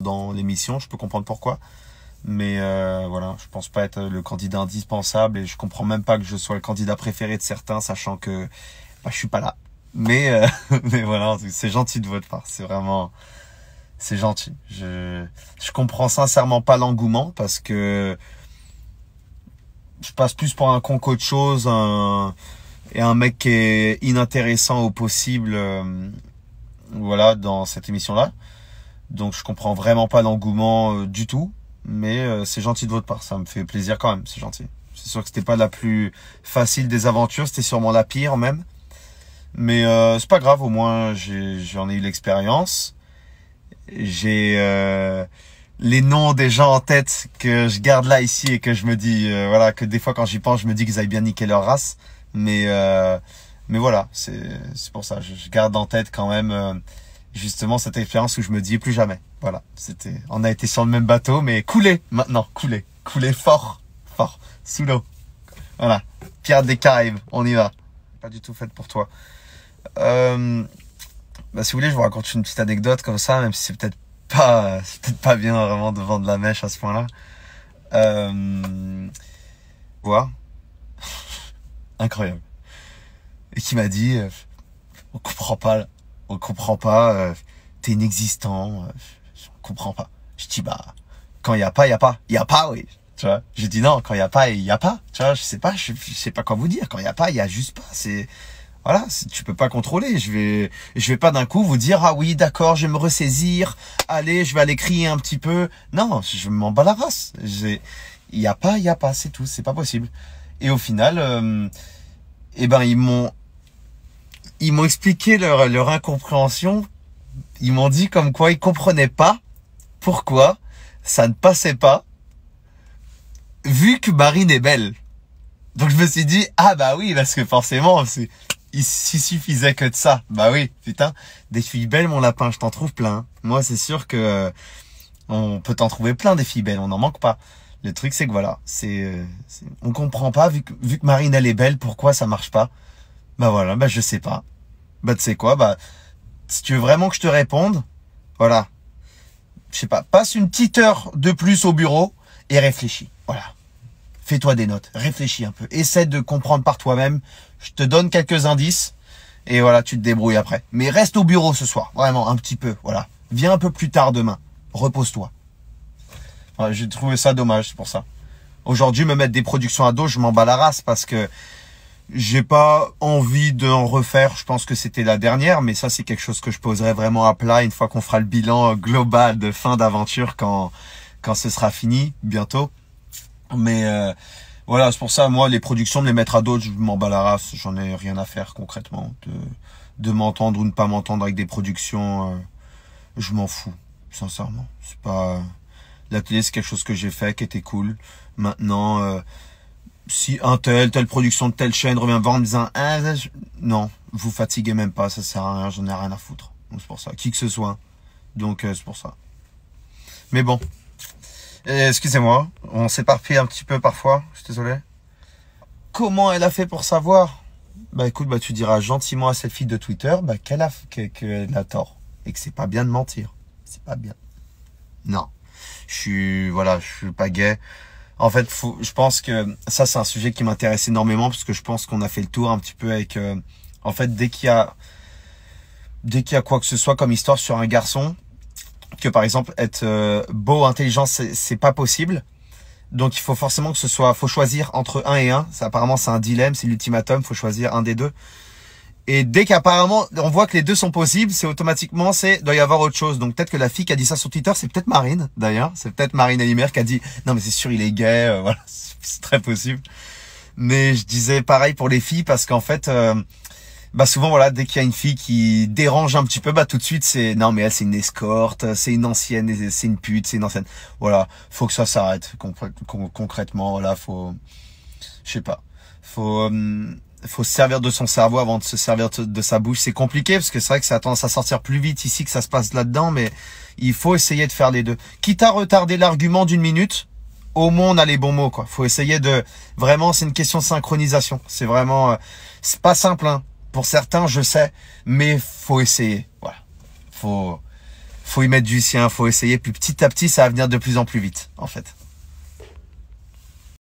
dans l'émission, je peux comprendre pourquoi. Mais voilà, je pense pas être le candidat indispensable et je comprends même pas que je sois le candidat préféré de certains, sachant que bah, je suis pas là. Mais, mais voilà, c'est gentil de votre part, c'est vraiment... C'est gentil. Je comprends sincèrement pas l'engouement parce que je passe plus pour un con qu'autre chose et un mec qui est inintéressant au possible voilà, dans cette émission-là. Donc je comprends vraiment pas l'engouement du tout. Mais c'est gentil de votre part. Ça me fait plaisir quand même. C'est gentil. C'est sûr que c'était pas la plus facile des aventures. C'était sûrement la pire même. Mais c'est pas grave. Au moins j'en ai eu l'expérience. J'ai les noms des gens en tête que je garde là ici et que je me dis voilà, que des fois quand j'y pense je me dis qu'ils avaient bien niqué leur race, mais voilà, c'est pour ça je garde en tête quand même justement cette expérience où je me dis plus jamais. Voilà, on a été sur le même bateau mais coulé maintenant, coulé fort sous l'eau. Voilà, Pirates des Caraïbes, on y va. Pas du tout faite pour toi. Bah, si vous voulez, je vous raconte une petite anecdote comme ça, même si c'est peut-être pas bien vraiment de vendre la mèche à ce point-là. Voilà. Incroyable. Et qui m'a dit, on comprend pas, t'es inexistant, on comprend pas. Je dis, bah, quand il y a pas, oui. Tu vois, j'ai dit non, quand il y a pas, il y a pas. Tu vois, je sais pas quoi vous dire. Quand il y a pas, il y a juste pas. Voilà, tu peux pas contrôler. Je vais pas d'un coup vous dire, ah oui, d'accord, je vais me ressaisir. Allez, je vais aller crier un petit peu. Non, je m'en bats la race. Il y a pas, c'est tout. C'est pas possible. Et au final, eh ben, ils m'ont expliqué leur incompréhension. Ils m'ont dit comme quoi ils comprenaient pas pourquoi ça ne passait pas, vu que Marine est belle. Donc je me suis dit, ah bah oui, parce que forcément, il suffisait que de ça. Bah oui, putain, des filles belles, mon lapin, je t'en trouve plein. Moi, c'est sûr que on peut t'en trouver plein des filles belles, on n'en manque pas. Le truc, c'est que voilà, on comprend pas, vu que Marine, elle est belle, pourquoi ça marche pas. Bah voilà, bah je sais pas. Bah tu sais quoi, bah si tu veux vraiment que je te réponde, voilà, je sais pas, passe une petite heure de plus au bureau et réfléchis. Voilà. Fais-toi des notes, réfléchis un peu, essaie de comprendre par toi-même. Je te donne quelques indices et voilà, tu te débrouilles après. Mais reste au bureau ce soir, vraiment un petit peu, voilà. Viens un peu plus tard demain, repose-toi. Voilà, j'ai trouvé ça dommage, c'est pour ça. Aujourd'hui, me mettre des productions à dos, je m'en bats la race parce que j'ai pas envie d'en refaire. Je pense que c'était la dernière, mais ça, c'est quelque chose que je poserai vraiment à plat une fois qu'on fera le bilan global de fin d'aventure quand ce sera fini, bientôt. Mais voilà, c'est pour ça, moi, les productions, de les mettre à d'autres, je m'en bats la race. J'en ai rien à faire concrètement. De m'entendre ou ne pas m'entendre avec des productions, je m'en fous, sincèrement. C'est pas... L'atelier, c'est quelque chose que j'ai fait, qui était cool. Maintenant, si telle production de telle chaîne revient voir en me disant, non, vous fatiguez même pas, ça sert à rien, j'en ai rien à foutre. Donc c'est pour ça, qui que ce soit. Donc c'est pour ça. Mais bon. Excusez-moi, on s'éparpille un petit peu parfois, je suis désolé. Comment elle a fait pour savoir? Bah écoute, bah tu diras gentiment à cette fille de Twitter bah, qu'elle a tort. Et que c'est pas bien de mentir. C'est pas bien. Non. Je suis pas gay. En fait, je pense que ça c'est un sujet qui m'intéresse énormément parce que je pense qu'on a fait le tour un petit peu avec... en fait, dès qu'il y a quoi que ce soit comme histoire sur un garçon, que par exemple être beau, intelligent, c'est pas possible. Donc il faut forcément que faut choisir entre un et un. Ça, apparemment c'est un dilemme, c'est l'ultimatum, faut choisir un des deux. Et dès qu'apparemment on voit que les deux sont possibles, c'est automatiquement doit y avoir autre chose. Donc peut-être que la fille qui a dit ça sur Twitter, c'est peut-être Marine d'ailleurs, c'est peut-être Marine Elimer qui a dit non mais c'est sûr il est gay, voilà, c'est très possible. Mais je disais pareil pour les filles parce qu'en fait bah souvent voilà, dès qu'il y a une fille qui dérange un petit peu, bah tout de suite c'est non mais elle c'est une escorte, c'est une ancienne, c'est une pute, c'est une ancienne. Voilà, faut que ça s'arrête concrètement, voilà, je sais pas. Faut se servir de son cerveau avant de se servir de sa bouche. C'est compliqué parce que c'est vrai que ça a tendance à sortir plus vite ici que ça se passe là-dedans, mais il faut essayer de faire les deux. Quitte à retarder l'argument d'une minute, au moins on a les bons mots quoi. Faut essayer vraiment, c'est une question de synchronisation. C'est vraiment c'est pas simple hein. Pour certains, je sais, mais faut essayer. Voilà. faut y mettre du sien, faut essayer, puis petit à petit, ça va venir de plus en plus vite, en fait.